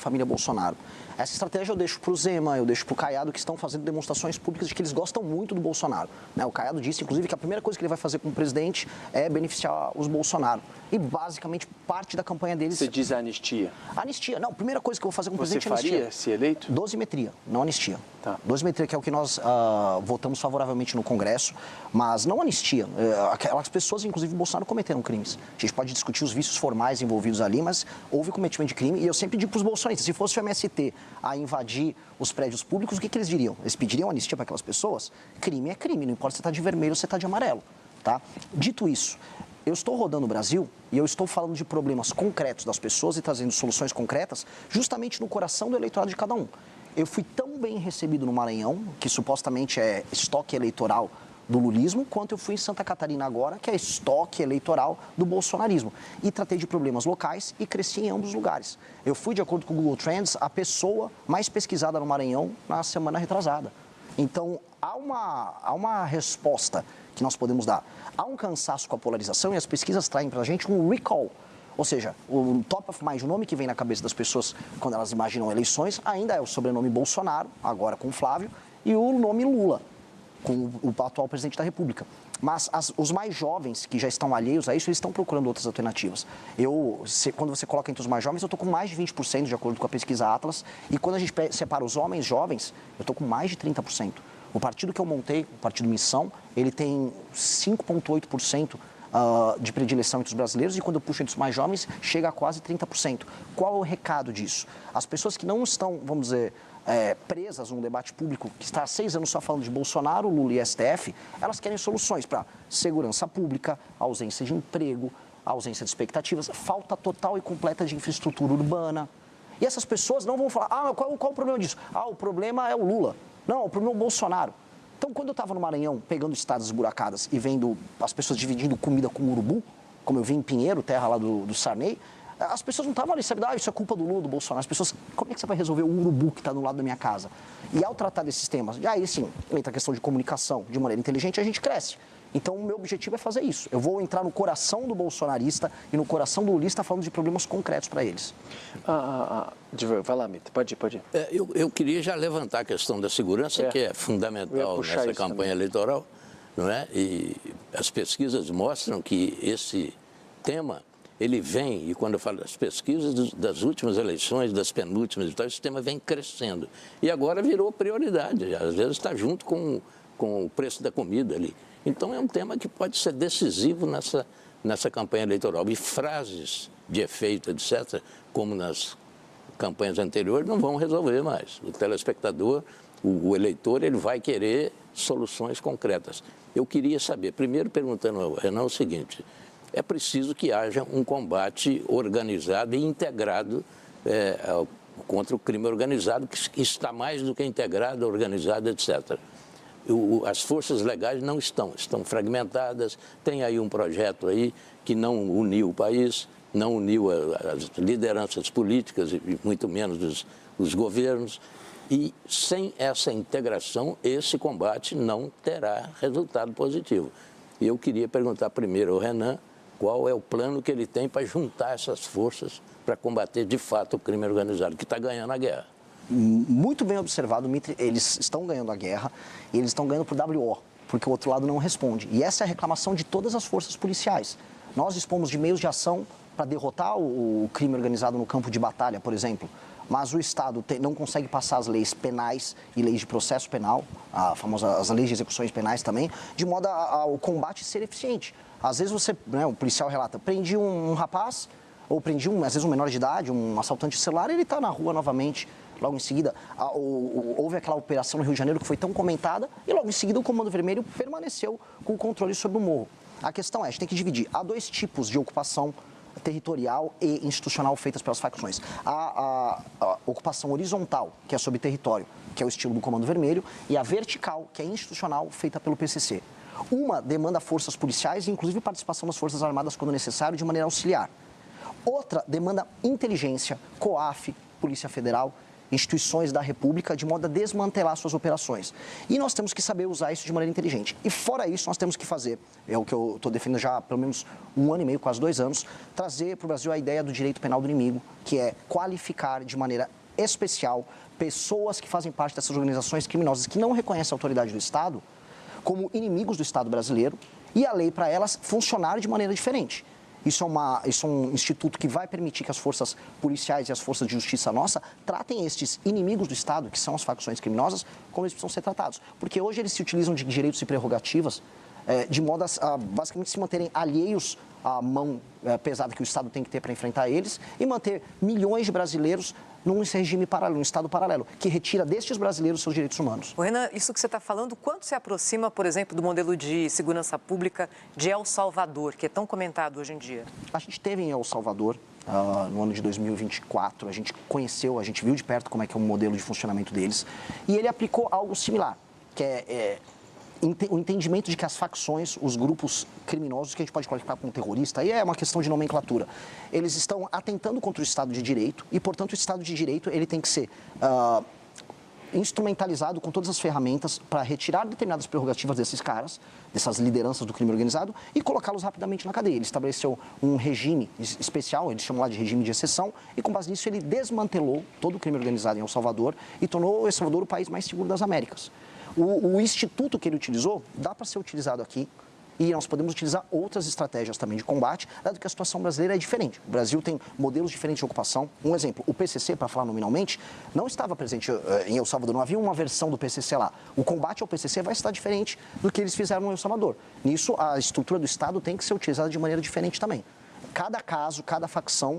família Bolsonaro. Essa estratégia eu deixo para o Zema, eu deixo para o Caiado, que estão fazendo demonstrações públicas de que eles gostam muito do Bolsonaro. O Caiado disse, inclusive, que a primeira coisa que ele vai fazer com o presidente é beneficiar os Bolsonaro. E, basicamente, parte da campanha deles... Você diz a anistia? Anistia. Não, a primeira coisa que eu vou fazer com o presidente é anistia. Você faria, se eleito? Dosimetria, não anistia. Tá. Dosimetria, que é o que nós votamos favoravelmente no Congresso, mas não anistia. Aquelas pessoas, inclusive, Bolsonaro, cometeram crimes. A gente pode discutir os vícios formais envolvidos ali, mas houve cometimento de crime. E eu sempre digo para os bolsonaristas, se fosse o MST a invadir os prédios públicos, o que eles diriam? Eles pediriam anistia para aquelas pessoas? Crime é crime, não importa se você está de vermelho ou se você está de amarelo. Tá? Dito isso, eu estou rodando o Brasil e eu estou falando de problemas concretos das pessoas e trazendo soluções concretas justamente no coração do eleitorado de cada um. Eu fui tão bem recebido no Maranhão, que supostamente é estoque eleitoral do lulismo, quanto eu fui em Santa Catarina agora, que é estoque eleitoral do bolsonarismo. E tratei de problemas locais e cresci em ambos os lugares. Eu fui, de acordo com o Google Trends, a pessoa mais pesquisada no Maranhão na semana retrasada. Então, há uma resposta que nós podemos dar. Há um cansaço com a polarização e as pesquisas traem para a gente um recall. Ou seja, o top of mind, o nome que vem na cabeça das pessoas quando elas imaginam eleições, ainda é o sobrenome Bolsonaro, agora com Flávio, e o nome Lula, com o atual presidente da República. Mas os mais jovens, que já estão alheios a isso, eles estão procurando outras alternativas. Quando você coloca entre os mais jovens, eu estou com mais de 20%, de acordo com a pesquisa Atlas, e quando a gente separa os homens jovens, eu estou com mais de 30%. O partido que eu montei, o Partido Missão, ele tem 5,8% de predileção entre os brasileiros, e quando eu puxo entre os mais jovens, chega a quase 30%. Qual é o recado disso? As pessoas que não estão, vamos dizer, presas num debate público que está há 6 anos só falando de Bolsonaro, Lula e STF, elas querem soluções para segurança pública, ausência de emprego, ausência de expectativas, falta total e completa de infraestrutura urbana. E essas pessoas não vão falar, qual o problema disso? O problema é o Lula. Não, o problema é o Bolsonaro. Então, quando eu estava no Maranhão, pegando estradas esburacadas e vendo as pessoas dividindo comida com urubu, como eu vi em Pinheiro, terra lá do Sarney, as pessoas não estavam ali, sabe, isso é culpa do Lula, do Bolsonaro. As pessoas, como é que você vai resolver o urubu que está do lado da minha casa? E ao tratar desses temas, aí sim, entra a questão de comunicação de maneira inteligente, a gente cresce. Então, o meu objetivo é fazer isso. Eu vou entrar no coração do bolsonarista e no coração do lulista falando de problemas concretos para eles. Vai lá, Mita, pode ir. Eu queria já levantar a questão da segurança, que é fundamental nessa campanha eleitoral, não é? E as pesquisas mostram que esse tema, ele vem, e quando eu falo das pesquisas das últimas eleições, das penúltimas e tal, esse tema vem crescendo. E agora virou prioridade, às vezes está junto com o preço da comida ali. Então, é um tema que pode ser decisivo nessa campanha eleitoral. E frases de efeito, etc., como nas campanhas anteriores, não vão resolver mais. O telespectador, o eleitor, ele vai querer soluções concretas. Eu queria saber, primeiro perguntando ao Renan o seguinte: é preciso que haja um combate organizado e integrado contra o crime organizado, que está mais do que integrado, organizado, etc. As forças legais não estão fragmentadas, tem aí um projeto aí que não uniu o país, não uniu as lideranças políticas e muito menos os governos, e sem essa integração, esse combate não terá resultado positivo. E eu queria perguntar primeiro ao Renan qual é o plano que ele tem para juntar essas forças para combater de fato o crime organizado, que está ganhando a guerra. Muito bem observado, Mitri, eles estão ganhando a guerra e eles estão ganhando por WO, porque o outro lado não responde. E essa é a reclamação de todas as forças policiais. Nós dispomos de meios de ação para derrotar o crime organizado no campo de batalha, por exemplo, mas o Estado não consegue passar as leis penais e leis de processo penal, as leis de execuções penais também, de modo ao combate ser eficiente. Às vezes o policial relata, prendi um rapaz, ou prendi às vezes um menor de idade, um assaltante de celular, e ele está na rua novamente. Logo em seguida, houve aquela operação no Rio de Janeiro que foi tão comentada, e logo em seguida o Comando Vermelho permaneceu com o controle sobre o morro. A questão é, a gente tem que dividir. Há 2 tipos de ocupação territorial e institucional feitas pelas facções. A ocupação horizontal, que é sobre território, que é o estilo do Comando Vermelho, e a vertical, que é institucional, feita pelo PCC. Uma demanda forças policiais e inclusive participação das Forças Armadas quando necessário, de maneira auxiliar. Outra demanda inteligência, COAF, Polícia Federal, instituições da República de modo a desmantelar suas operações. E nós temos que saber usar isso de maneira inteligente. E fora isso, nós temos que fazer, é o que eu estou defendendo já há pelo menos 1 ano e meio, quase 2 anos, trazer para o Brasil a ideia do direito penal do inimigo, que é qualificar de maneira especial pessoas que fazem parte dessas organizações criminosas que não reconhecem a autoridade do Estado como inimigos do Estado brasileiro e a lei para elas funcionar de maneira diferente. Isso é um instituto que vai permitir que as forças policiais e as forças de justiça nossa tratem estes inimigos do Estado, que são as facções criminosas, como eles precisam ser tratados. Porque hoje eles se utilizam de direitos e prerrogativas de modo a basicamente se manterem alheios à mão pesada que o Estado tem que ter para enfrentar eles e manter milhões de brasileiros num regime paralelo, num Estado paralelo, que retira destes brasileiros seus direitos humanos. Renan, isso que você está falando, quanto se aproxima, por exemplo, do modelo de segurança pública de El Salvador, que é tão comentado hoje em dia? A gente teve em El Salvador, no ano de 2024, a gente conheceu, a gente viu de perto como é que é o modelo de funcionamento deles, e ele aplicou algo similar, que é o entendimento de que as facções, os grupos criminosos, que a gente pode qualificar como terrorista, aí é uma questão de nomenclatura, eles estão atentando contra o Estado de Direito e, portanto, o Estado de Direito ele tem que ser instrumentalizado com todas as ferramentas para retirar determinadas prerrogativas desses caras, dessas lideranças do crime organizado e colocá-los rapidamente na cadeia. Ele estabeleceu um regime especial, eles chamam lá de regime de exceção, e com base nisso ele desmantelou todo o crime organizado em El Salvador e tornou El Salvador o país mais seguro das Américas. O instituto que ele utilizou dá para ser utilizado aqui e nós podemos utilizar outras estratégias também de combate, dado que a situação brasileira é diferente. O Brasil tem modelos diferentes de ocupação. Um exemplo, o PCC, para falar nominalmente, não estava presente em El Salvador, não havia uma versão do PCC lá. O combate ao PCC vai estar diferente do que eles fizeram em El Salvador. Nisso, a estrutura do Estado tem que ser utilizada de maneira diferente também. Cada caso, cada facção